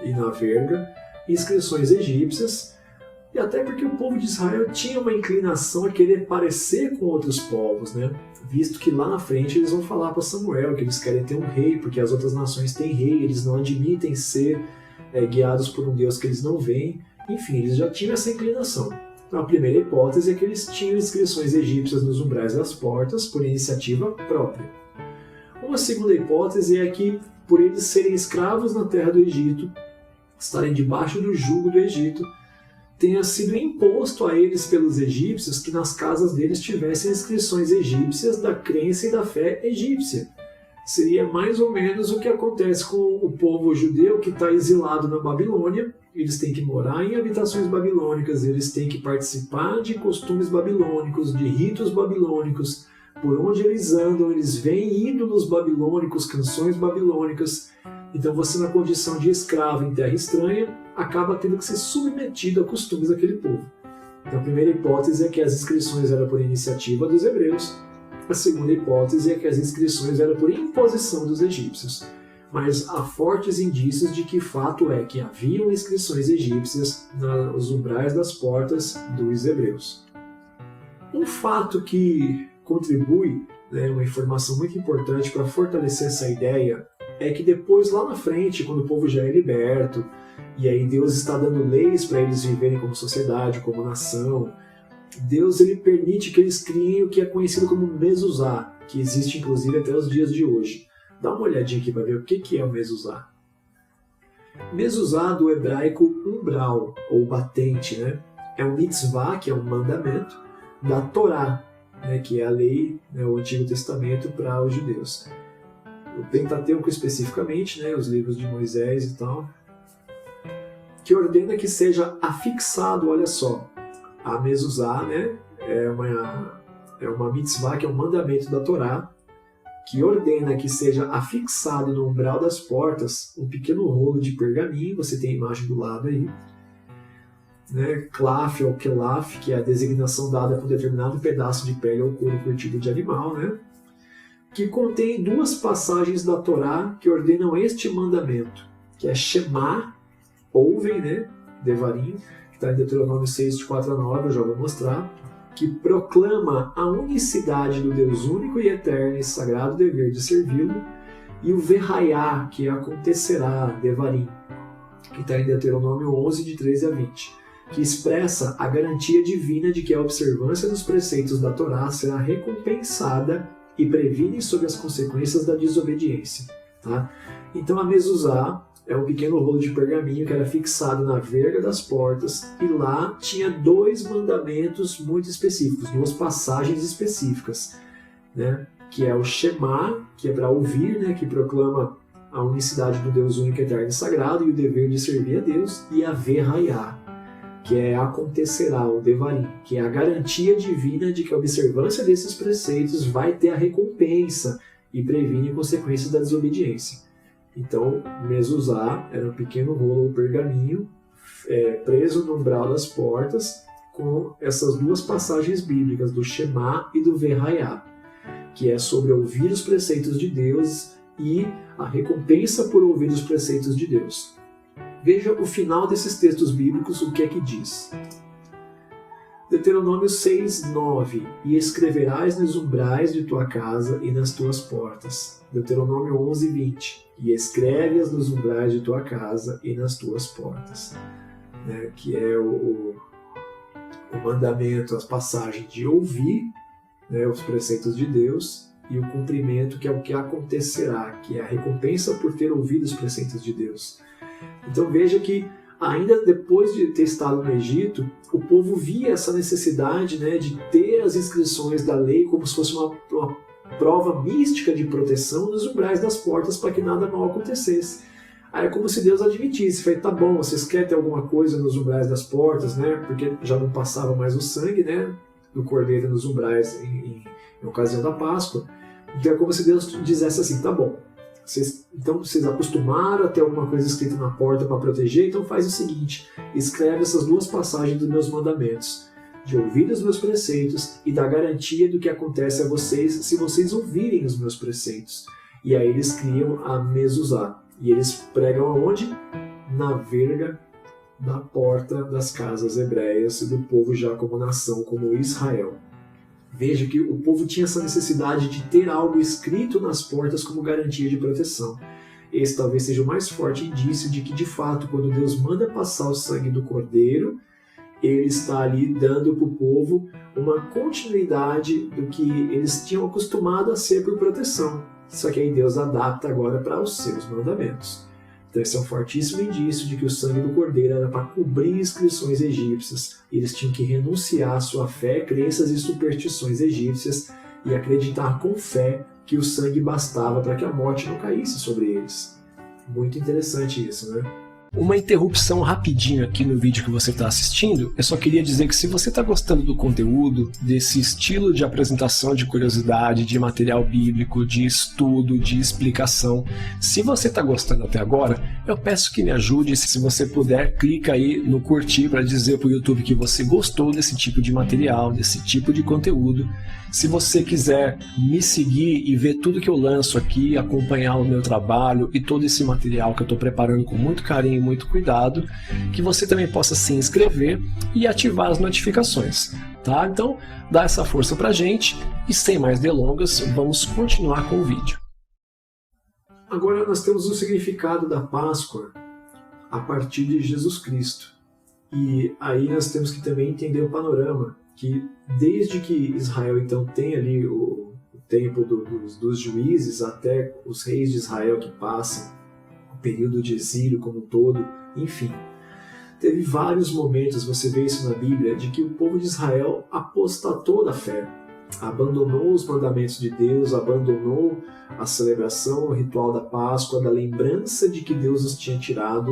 e na verga inscrições egípcias, e até porque o povo de Israel tinha uma inclinação a querer parecer com outros povos, visto que lá na frente eles vão falar para Samuel que eles querem ter um rei, porque as outras nações têm rei, eles não admitem ser guiados por um Deus que eles não veem. Enfim, eles já tinham essa inclinação. Então a primeira hipótese é que eles tinham inscrições egípcias nos umbrais das portas por iniciativa própria. Uma segunda hipótese é que, por eles serem escravos na terra do Egito, estarem debaixo do jugo do Egito, tenha sido imposto a eles pelos egípcios que nas casas deles tivessem inscrições egípcias da crença e da fé egípcia. Seria mais ou menos o que acontece com o povo judeu que está exilado na Babilônia. Eles têm que morar em habitações babilônicas, eles têm que participar de costumes babilônicos, de ritos babilônicos. Por onde eles andam, eles veem ídolos babilônicos, canções babilônicas. Então você, na condição de escravo em terra estranha, acaba tendo que ser submetido a costumes daquele povo. Então a primeira hipótese é que as inscrições eram por iniciativa dos hebreus. A segunda hipótese é que as inscrições eram por imposição dos egípcios. Mas há fortes indícios de que fato é que haviam inscrições egípcias nos umbrais das portas dos hebreus. Um fato que contribui, uma informação muito importante para fortalecer essa ideia, é que depois, lá na frente, quando o povo já é liberto, e aí Deus está dando leis para eles viverem como sociedade, como nação, Deus ele permite que eles criem o que é conhecido como mezuzá, que existe inclusive até os dias de hoje. Dá uma olhadinha aqui para ver o que é o mezuzá. Mezuzá do hebraico umbral, ou batente, é um mitzvah, que é um mandamento, da Torá, que é a lei, o Antigo Testamento para os judeus. O Pentateuco especificamente, os livros de Moisés e tal, que ordena que seja afixado, olha só, a mezuzá, é uma mitzvah, que é um mandamento da Torá, que ordena que seja afixado no umbral das portas um pequeno rolo de pergaminho, você tem a imagem do lado aí, claf ou kelaf, que é a designação dada por um determinado pedaço de pele ou couro curtido de animal, que contém duas passagens da Torá que ordenam este mandamento, que é Shema, ouvem, Devarim, que está em Deuteronômio 6, de 4 a 9, eu já vou mostrar, que proclama a unicidade do Deus único e eterno e sagrado dever de servi-lo, e o Verraiá, que acontecerá, Devarim, que está em Deuteronômio 11, de 13 a 20, que expressa a garantia divina de que a observância dos preceitos da Torá será recompensada e previne sobre as consequências da desobediência. Tá? Então a mezuzá é um pequeno rolo de pergaminho que era fixado na verga das portas, e lá tinha 2 mandamentos muito específicos, 2 passagens específicas, né? Que é o Shema, que é para ouvir, né? Que proclama a unicidade do Deus único, eterno e sagrado, e o dever de servir a Deus, e a Verraiá, que é acontecerá, o Devarim, que é a garantia divina de que a observância desses preceitos vai ter a recompensa e previne consequências da desobediência. Então, mezuzá era um pequeno rolo ou pergaminho preso no umbral das portas com essas 2 passagens bíblicas, do Shema e do Verraiá, que é sobre ouvir os preceitos de Deus e a recompensa por ouvir os preceitos de Deus. Veja o final desses textos bíblicos, o que é que diz. Deuteronômio 6:9, e escreverás nos umbrais de tua casa e nas tuas portas. Deuteronômio 11:20, e escreve-as nos umbrais de tua casa e nas tuas portas. Né? Que é o mandamento, as passagens de ouvir, né, os preceitos de Deus, e o cumprimento, que é o que acontecerá, que é a recompensa por ter ouvido os preceitos de Deus. Então veja que ainda depois de ter estado no Egito, o povo via essa necessidade, né, de ter as inscrições da lei como se fosse uma prova mística de proteção nos umbrais das portas para que nada mal acontecesse. Aí é como se Deus admitisse, tá bom, vocês querem ter alguma coisa nos umbrais das portas, né, porque já não passava mais o sangue, né, do cordeiro nos umbrais em ocasião da Páscoa. Então é como se Deus dissesse assim, tá bom, então vocês acostumaram a ter alguma coisa escrita na porta para proteger, então faz o seguinte, escreve essas 2 passagens dos meus mandamentos, de ouvir os meus preceitos e da garantia do que acontece a vocês se vocês ouvirem os meus preceitos. E aí eles criam a mezuzá, e eles pregam aonde? Na verga da porta das casas hebreias e do povo já como nação, como Israel. Veja que o povo tinha essa necessidade de ter algo escrito nas portas como garantia de proteção. Esse talvez seja o mais forte indício de que, de fato, quando Deus manda passar o sangue do cordeiro, ele está ali dando para o povo uma continuidade do que eles tinham acostumado a ser por proteção. Só que aí Deus adapta agora para os seus mandamentos. Então esse é um fortíssimo indício de que o sangue do cordeiro era para cobrir inscrições egípcias. Eles tinham que renunciar à sua fé, crenças e superstições egípcias e acreditar com fé que o sangue bastava para que a morte não caísse sobre eles. Muito interessante isso, né? Uma interrupção rapidinho aqui no vídeo que você está assistindo. Eu só queria dizer que se você está gostando do conteúdo, desse estilo de apresentação de curiosidade, de material bíblico, de estudo, de explicação, se você está gostando até agora, eu peço que me ajude. Se você puder, clica aí no curtir para dizer para o YouTube que você gostou desse tipo de material, desse tipo de conteúdo. Se você quiser me seguir e ver tudo que eu lanço aqui, acompanhar o meu trabalho e todo esse material que eu estou preparando com muito carinho e muito cuidado, que você também possa se inscrever e ativar as notificações, tá? Então, dá essa força pra gente e sem mais delongas, vamos continuar com o vídeo. Agora nós temos o significado da Páscoa a partir de Jesus Cristo. E aí nós temos que também entender o panorama, que desde que Israel então tem ali o tempo dos juízes até os reis de Israel que passam, o período de exílio como um todo, enfim. Teve vários momentos, você vê isso na Bíblia, de que o povo de Israel apostatou da fé, abandonou os mandamentos de Deus, abandonou a celebração, o ritual da Páscoa, da lembrança de que Deus os tinha tirado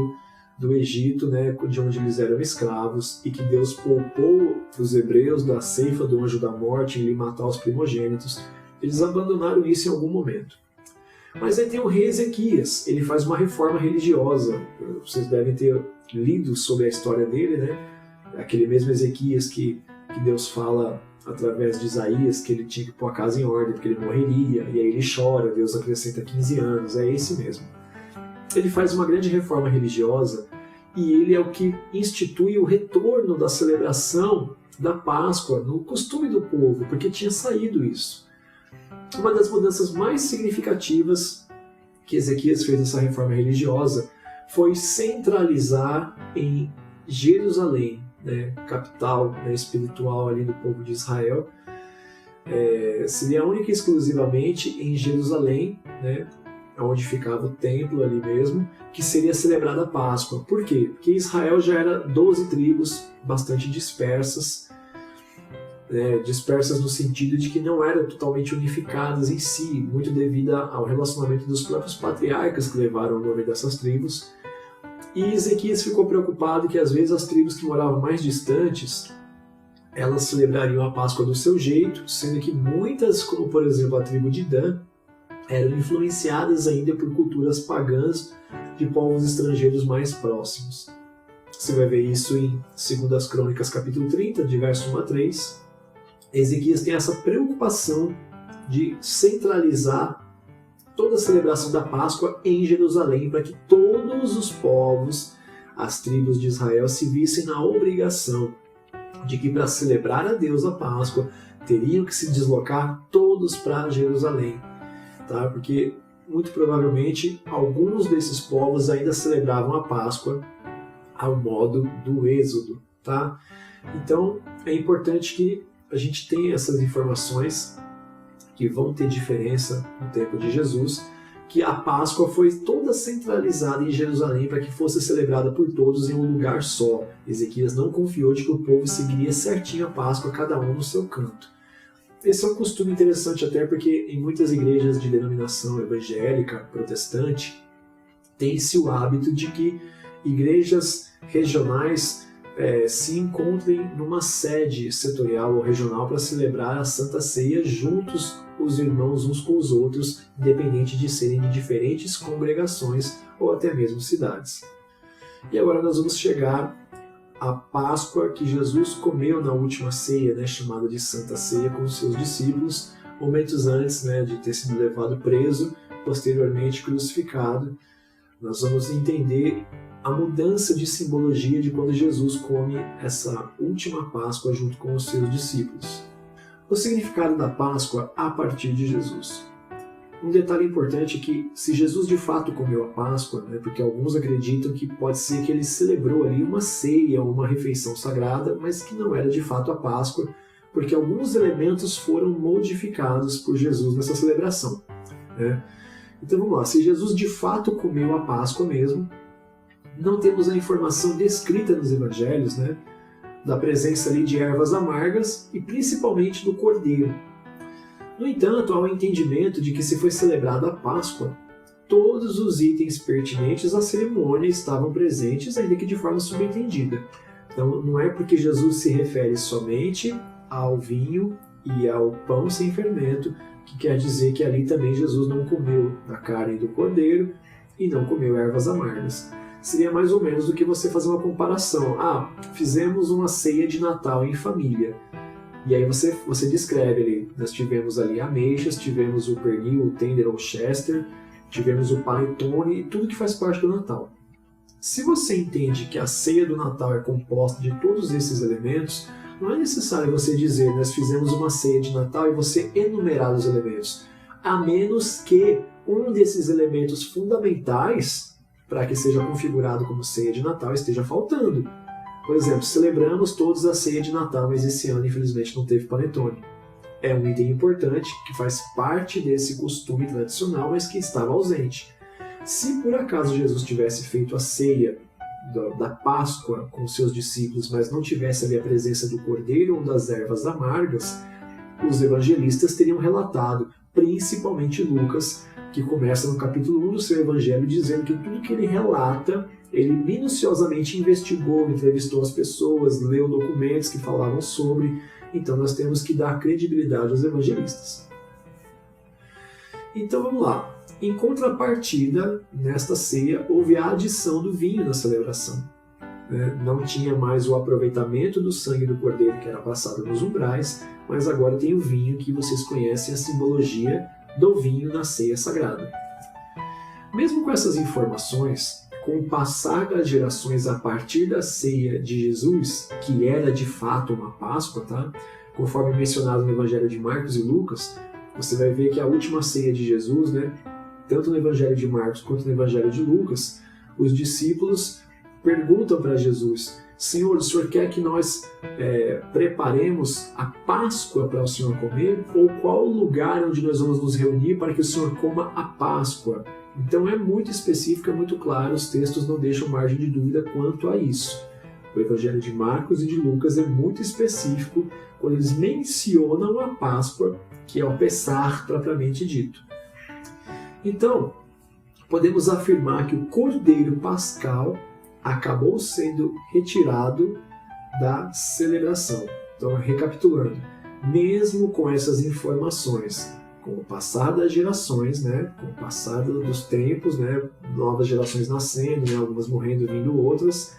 do Egito, né, de onde eles eram escravos, e que Deus poupou os hebreus da ceifa do anjo da morte em lhe matar os primogênitos. Eles abandonaram isso em algum momento. Mas aí tem o rei Ezequias, ele faz uma reforma religiosa. Vocês devem ter lido sobre a história dele, né? Aquele mesmo Ezequias que Deus fala através de Isaías que ele tinha que pôr a casa em ordem porque ele morreria, e aí ele chora, Deus acrescenta 15 anos, é esse mesmo. Ele faz uma grande reforma religiosa e ele é o que institui o retorno da celebração da Páscoa no costume do povo, porque tinha saído isso. Uma das mudanças mais significativas que Ezequias fez nessa reforma religiosa foi centralizar em Jerusalém, né, capital, né, espiritual ali do povo de Israel, seria única e exclusivamente em Jerusalém, né, onde ficava o templo ali mesmo, que seria celebrada a Páscoa. Por quê? Porque Israel já era 12 tribos bastante dispersas, dispersas no sentido de que não eram totalmente unificadas em si, muito devido ao relacionamento dos próprios patriarcas que levaram o nome dessas tribos. E Ezequias ficou preocupado que às vezes as tribos que moravam mais distantes, elas celebrariam a Páscoa do seu jeito, sendo que muitas, como por exemplo a tribo de Dan, eram influenciadas ainda por culturas pagãs de povos estrangeiros mais próximos. Você vai ver isso em 2 Crônicas capítulo 30, de verso 1 a 3. Ezequias tem essa preocupação de centralizar toda a celebração da Páscoa em Jerusalém, para que todos os povos, as tribos de Israel, se vissem na obrigação de que para celebrar a Deus a Páscoa, teriam que se deslocar todos para Jerusalém. Tá? Porque, muito provavelmente, alguns desses povos ainda celebravam a Páscoa ao modo do Êxodo. Tá? Então, é importante que a gente tenha essas informações que vão ter diferença no tempo de Jesus, que a Páscoa foi toda centralizada em Jerusalém para que fosse celebrada por todos em um lugar só. Ezequias não confiou de que o povo seguiria certinho a Páscoa, cada um no seu canto. Esse é um costume interessante até porque em muitas igrejas de denominação evangélica, protestante, tem-se o hábito de que igrejas regionais se encontrem numa sede setorial ou regional para celebrar a Santa Ceia juntos, os irmãos uns com os outros, independente de serem de diferentes congregações ou até mesmo cidades. E agora nós vamos chegar à Páscoa que Jesus comeu na última ceia, chamada de Santa Ceia, com os seus discípulos, momentos antes de ter sido levado preso, posteriormente crucificado. Nós vamos entender a mudança de simbologia de quando Jesus come essa última Páscoa junto com os seus discípulos. O significado da Páscoa a partir de Jesus. Um detalhe importante é que se Jesus de fato comeu a Páscoa, porque alguns acreditam que pode ser que ele celebrou ali uma ceia ou uma refeição sagrada, mas que não era de fato a Páscoa, porque alguns elementos foram modificados por Jesus nessa celebração. Então vamos lá, se Jesus de fato comeu a Páscoa mesmo, não temos a informação descrita nos evangelhos, da presença ali de ervas amargas e principalmente do cordeiro. No entanto, há um entendimento de que se foi celebrada a Páscoa, todos os itens pertinentes à cerimônia estavam presentes, ainda que de forma subentendida. Então, não é porque Jesus se refere somente ao vinho e ao pão sem fermento, que quer dizer que ali também Jesus não comeu da carne do cordeiro e não comeu ervas amargas. Seria mais ou menos do que você fazer uma comparação. Fizemos uma ceia de Natal em família. E aí você descreve ali. Nós tivemos ali ameixas, tivemos o pernil, o tender ou chester, tivemos o panetone e tudo que faz parte do Natal. Se você entende que a ceia do Natal é composta de todos esses elementos, não é necessário você dizer, nós fizemos uma ceia de Natal e você enumerar os elementos. A menos que um desses elementos fundamentais para que seja configurado como ceia de Natal esteja faltando. Por exemplo, celebramos todos a ceia de Natal, mas esse ano infelizmente não teve panetone. É um item importante que faz parte desse costume tradicional, mas que estava ausente. Se por acaso Jesus tivesse feito a ceia da Páscoa com seus discípulos, mas não tivesse ali a presença do cordeiro ou das ervas amargas, os evangelistas teriam relatado, principalmente Lucas, que começa no capítulo 1 do seu evangelho, dizendo que tudo que ele relata, ele minuciosamente investigou, entrevistou as pessoas, leu documentos que falavam sobre. Então nós temos que dar credibilidade aos evangelistas. Então vamos lá. Em contrapartida, nesta ceia, houve a adição do vinho na celebração. Não tinha mais o aproveitamento do sangue do cordeiro que era passado nos umbrais, mas agora tem o vinho, que vocês conhecem a simbologia do vinho na ceia sagrada. Mesmo com essas informações, com o passar das gerações a partir da ceia de Jesus, que era de fato uma Páscoa, conforme mencionado no Evangelho de Marcos e Lucas, você vai ver que a última ceia de Jesus, tanto no Evangelho de Marcos quanto no Evangelho de Lucas, os discípulos perguntam para Jesus Senhor, o Senhor quer que nós preparemos a Páscoa para o Senhor comer? Ou qual o lugar onde nós vamos nos reunir para que o Senhor coma a Páscoa? Então é muito específico, é muito claro, os textos não deixam margem de dúvida quanto a isso. O Evangelho de Marcos e de Lucas é muito específico quando eles mencionam a Páscoa, que é o Pessar propriamente dito. Então, podemos afirmar que o Cordeiro Pascal acabou sendo retirado da celebração. Então, recapitulando, mesmo com essas informações, com o passar das gerações, com o passar dos tempos, novas gerações nascendo, algumas morrendo, vindo outras,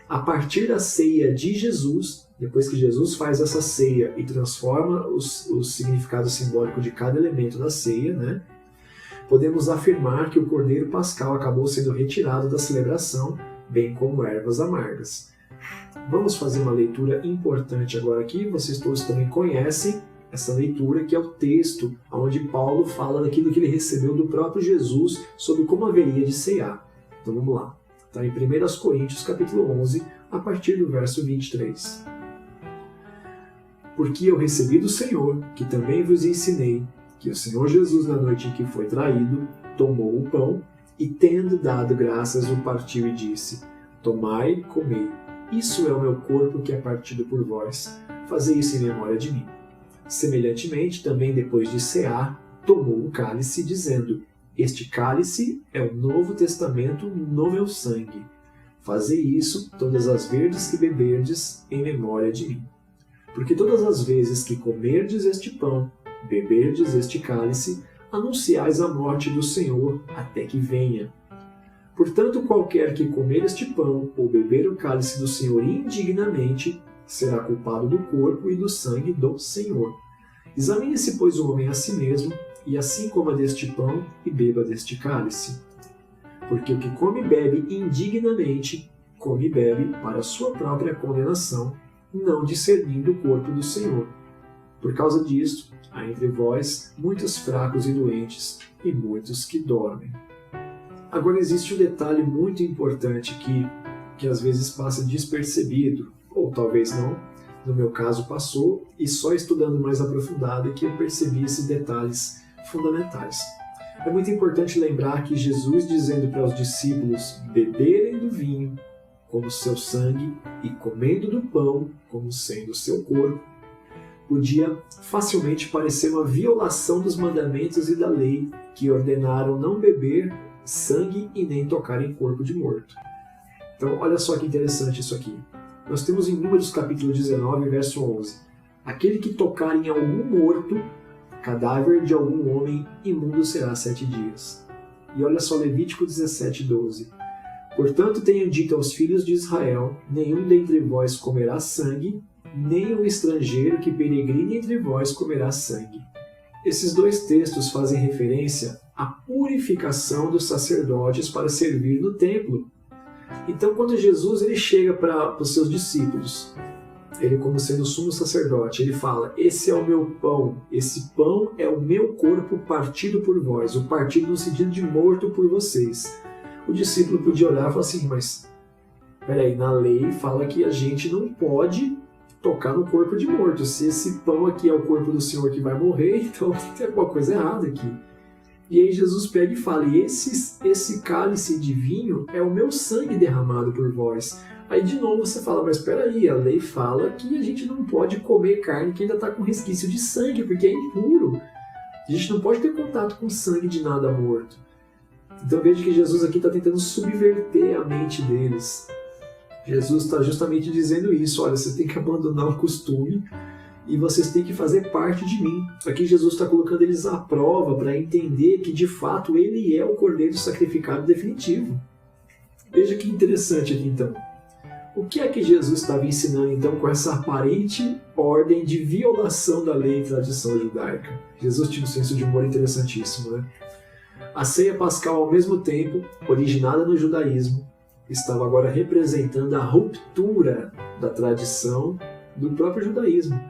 a partir da ceia de Jesus, depois que Jesus faz essa ceia e transforma o significado simbólico de cada elemento da ceia, podemos afirmar que o Cordeiro Pascal acabou sendo retirado da celebração, bem como ervas amargas. Vamos fazer uma leitura importante agora aqui, vocês todos também conhecem essa leitura, que é o texto onde Paulo fala daquilo que ele recebeu do próprio Jesus sobre como haveria de ceiar. Então vamos lá. Está em 1 Coríntios capítulo 11, a partir do verso 23. Porque eu recebi do Senhor, que também vos ensinei, que o Senhor Jesus, na noite em que foi traído, tomou o pão e, tendo dado graças, o partiu e disse: Tomai e comei, isso é o meu corpo que é partido por vós, fazei isso em memória de mim. Semelhantemente, também depois de cear, tomou o cálice, dizendo: Este cálice é o Novo Testamento no meu sangue. Fazei isso todas as vezes que beberdes em memória de mim. Porque todas as vezes que comerdes este pão, beberdes este cálice, anunciais a morte do Senhor até que venha. Portanto, qualquer que comer este pão ou beber o cálice do Senhor indignamente, será culpado do corpo e do sangue do Senhor. Examine-se, pois, o homem a si mesmo, e assim coma deste pão e beba deste cálice. Porque o que come e bebe indignamente, come e bebe para a sua própria condenação, não discernindo o corpo do Senhor. Por causa disto, há entre vós muitos fracos e doentes, e muitos que dormem. Agora existe um detalhe muito importante que às vezes passa despercebido, ou talvez não, no meu caso passou, e só estudando mais aprofundado é que eu percebi esses detalhes fundamentais. É muito importante lembrar que Jesus, dizendo para os discípulos beberem do vinho como seu sangue e comendo do pão como sendo seu corpo, podia facilmente parecer uma violação dos mandamentos e da lei que ordenaram não beber sangue e nem tocar em corpo de morto. Então, olha só que interessante isso aqui. Nós temos em Números capítulo 19, verso 11. Aquele que tocar em algum morto, cadáver de algum homem, imundo será 7 dias. E olha só Levítico 17, 12. Portanto, tenho dito aos filhos de Israel, nenhum dentre vós comerá sangue, nem um estrangeiro que peregrine entre vós comerá sangue. Esses dois textos fazem referência à purificação dos sacerdotes para servir no templo. Então, quando Jesus ele chega para os seus discípulos, ele como sendo o sumo sacerdote, ele fala: esse é o meu pão, esse pão é o meu corpo partido por vós, o partido no sentido de morto por vocês. O discípulo podia olhar e falar assim: mas peraí, na lei fala que a gente não pode tocar no corpo de morto. Se esse pão aqui é o corpo do Senhor que vai morrer, então tem alguma coisa errada aqui. E aí Jesus pega e fala: e esse cálice de vinho é o meu sangue derramado por vós. Aí de novo você fala: mas espera aí, a lei fala que a gente não pode comer carne que ainda está com resquício de sangue, porque é impuro. A gente não pode ter contato com sangue de nada morto. Então veja que Jesus aqui está tentando subverter a mente deles. Jesus está justamente dizendo isso: olha, você tem que abandonar o costume e vocês têm que fazer parte de mim. Aqui Jesus está colocando eles à prova para entender que de fato ele é o Cordeiro sacrificado definitivo. Veja que interessante aqui então. O que é que Jesus estava ensinando então com essa aparente ordem de violação da lei e tradição judaica? Jesus tinha um senso de humor interessantíssimo, né? A ceia pascal, ao mesmo tempo, originada no judaísmo, estava agora representando a ruptura da tradição do próprio judaísmo.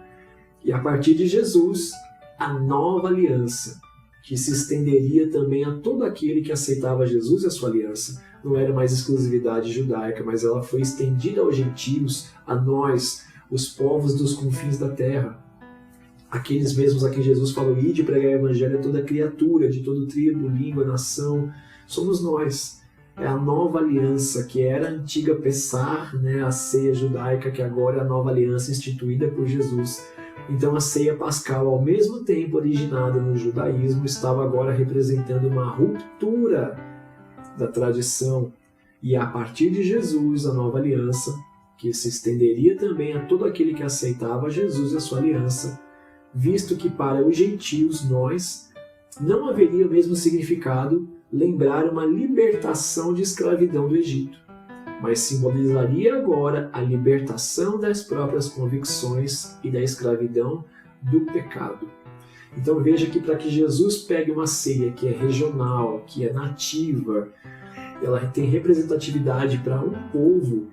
E a partir de Jesus, a nova aliança, que se estenderia também a todo aquele que aceitava Jesus e a sua aliança. não era mais exclusividade judaica, mas ela foi estendida aos gentios, a nós, os povos dos confins da terra. Aqueles mesmos a quem Jesus falou, ide pregar o evangelho a toda criatura, de todo tribo, língua, nação, somos nós. É a nova aliança, que era a antiga Pessah, né, a ceia judaica, que agora é a nova aliança instituída por Jesus. Então a ceia pascal, ao mesmo tempo originada no judaísmo, estava agora representando uma ruptura da tradição. E a partir de Jesus, a nova aliança, que se estenderia também a todo aquele que aceitava Jesus e a sua aliança, visto que para os gentios, nós, não haveria o mesmo significado lembrar uma libertação de escravidão do Egito, mas simbolizaria agora a libertação das próprias convicções e da escravidão do pecado. Então veja que para que Jesus pegue uma ceia que é regional, que é nativa, ela tem representatividade para um povo,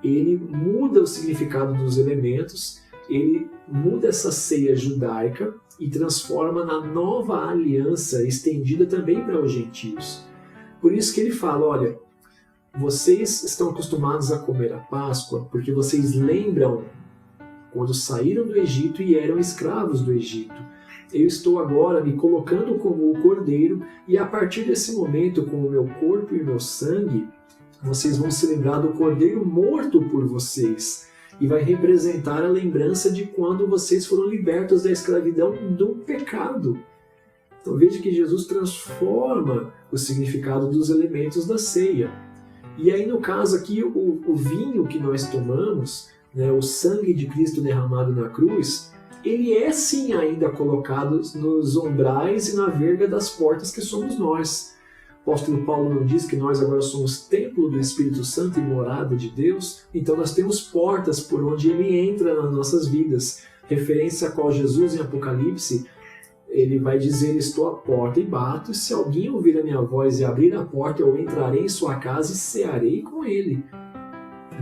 ele muda o significado dos elementos, ele muda essa ceia judaica e transforma na nova aliança estendida também para os gentios. Por isso que ele fala, olha, vocês estão acostumados a comer a Páscoa porque vocês lembram quando saíram do Egito e eram escravos do Egito. Eu estou agora me colocando como o Cordeiro e a partir desse momento, com o meu corpo e o meu sangue, vocês vão se lembrar do Cordeiro morto por vocês. E vai representar a lembrança de quando vocês foram libertos da escravidão do pecado. Então veja que Jesus transforma o significado dos elementos da ceia. E aí no caso aqui, o vinho que nós tomamos, né, o sangue de Cristo derramado na cruz, ele é sim ainda colocado nos umbrais e na verga das portas que somos nós. O apóstolo Paulo não diz que nós agora somos templo do Espírito Santo e morada de Deus? Então nós temos portas por onde ele entra nas nossas vidas. Referência a qual Jesus em Apocalipse, ele vai dizer, estou à porta e bato, e se alguém ouvir a minha voz e abrir a porta, eu entrarei em sua casa e cearei com ele.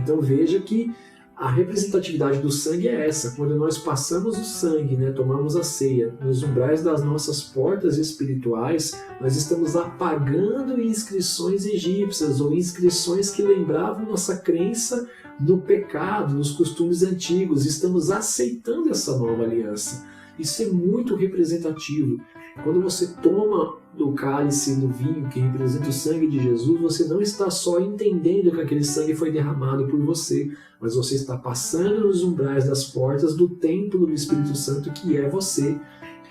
Então veja que a representatividade do sangue é essa. Quando nós passamos o sangue, né, tomamos a ceia, nos umbrais das nossas portas espirituais, nós estamos apagando inscrições egípcias ou inscrições que lembravam nossa crença no pecado, nos costumes antigos. Estamos aceitando essa nova aliança. Isso é muito representativo. Quando você toma do cálice do vinho que representa o sangue de Jesus, você não está só entendendo que aquele sangue foi derramado por você, mas você está passando nos umbrais das portas do templo do Espírito Santo, que é você,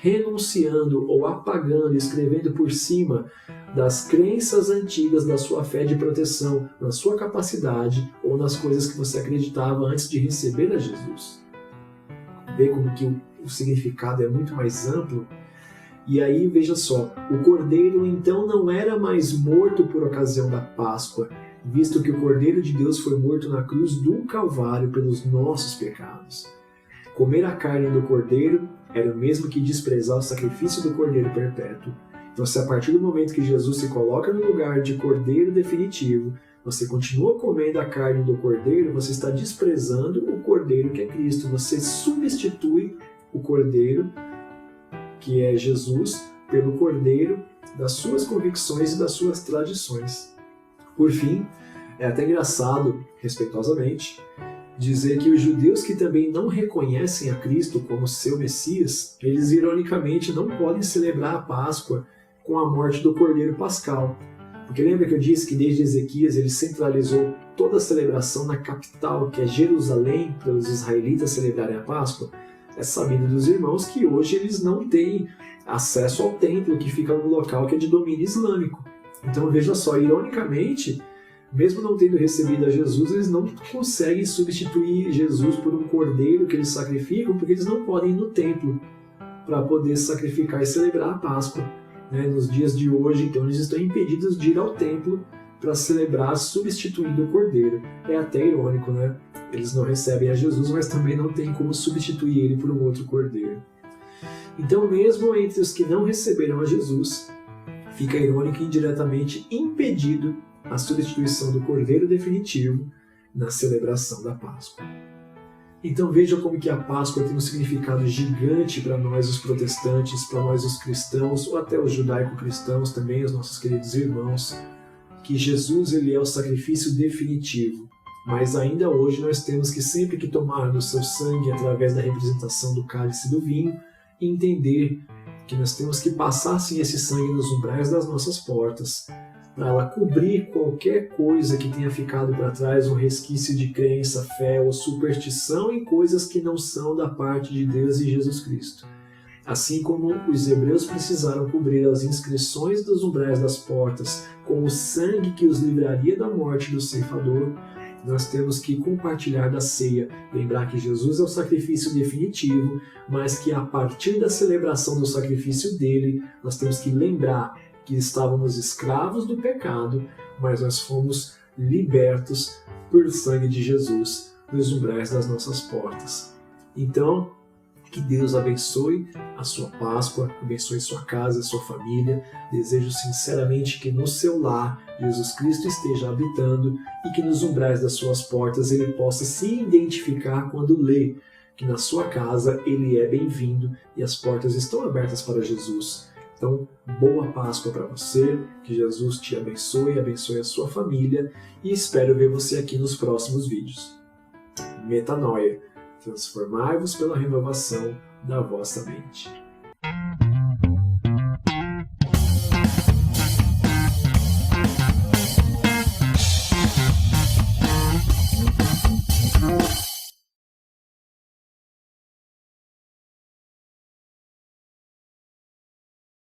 renunciando ou apagando, escrevendo por cima das crenças antigas da sua fé de proteção, na sua capacidade ou nas coisas que você acreditava antes de receber a Jesus. Vê como que o significado é muito mais amplo. E aí, veja só, o Cordeiro então não era mais morto por ocasião da Páscoa, visto que o Cordeiro de Deus foi morto na cruz do Calvário pelos nossos pecados. Comer a carne do Cordeiro era o mesmo que desprezar o sacrifício do Cordeiro perpétuo. Então, se a partir do momento que Jesus se coloca no lugar de Cordeiro definitivo, você continua comendo a carne do Cordeiro, você está desprezando o Cordeiro que é Cristo. Você substitui o Cordeiro, que é Jesus, pelo Cordeiro das suas convicções e das suas tradições. Por fim, é até engraçado, respeitosamente, dizer que os judeus que também não reconhecem a Cristo como seu Messias, eles ironicamente não podem celebrar a Páscoa com a morte do Cordeiro Pascal. Porque lembra que eu disse que desde Ezequias ele centralizou toda a celebração na capital, que é Jerusalém, para os israelitas celebrarem a Páscoa? É sabido dos irmãos que hoje eles não têm acesso ao templo que fica no local que é de domínio islâmico. Então veja só, ironicamente, mesmo não tendo recebido a Jesus, eles não conseguem substituir Jesus por um cordeiro que eles sacrificam, porque eles não podem ir no templo para poder sacrificar e celebrar a Páscoa, né? Nos dias de hoje, então eles estão impedidos de ir ao templo para celebrar substituindo o cordeiro. É até irônico, né? Eles não recebem a Jesus, mas também não tem como substituir ele por um outro cordeiro. Então, mesmo entre os que não receberam a Jesus, fica irônico e indiretamente impedido a substituição do cordeiro definitivo na celebração da Páscoa. Então veja como que a Páscoa tem um significado gigante para nós os protestantes, para nós os cristãos, ou até os judaico-cristãos também, os nossos queridos irmãos. que Jesus ele é o sacrifício definitivo, mas ainda hoje nós temos que sempre que tomar do seu sangue através da representação do cálice e do vinho, entender que nós temos que passar sim esse sangue nos umbrais das nossas portas, para ela cobrir qualquer coisa que tenha ficado para trás, um resquício de crença, fé ou superstição em coisas que não são da parte de Deus e Jesus Cristo. Assim como os hebreus precisaram cobrir as inscrições dos umbrais das portas com o sangue que os livraria da morte do ceifador, nós temos que compartilhar da ceia, lembrar que Jesus é o sacrifício definitivo, mas que a partir da celebração do sacrifício dele, nós temos que lembrar que estávamos escravos do pecado, mas nós fomos libertos por sangue de Jesus nos umbrais das nossas portas. Então, que Deus abençoe a sua Páscoa, abençoe sua casa, sua família. Desejo sinceramente que no seu lar Jesus Cristo esteja habitando e que nos umbrais das suas portas ele possa se identificar quando lê que na sua casa ele é bem-vindo e as portas estão abertas para Jesus. Então, boa Páscoa para você, que Jesus te abençoe a sua família e espero ver você aqui nos próximos vídeos. Metanoia. Transformai-vos pela renovação da vossa mente.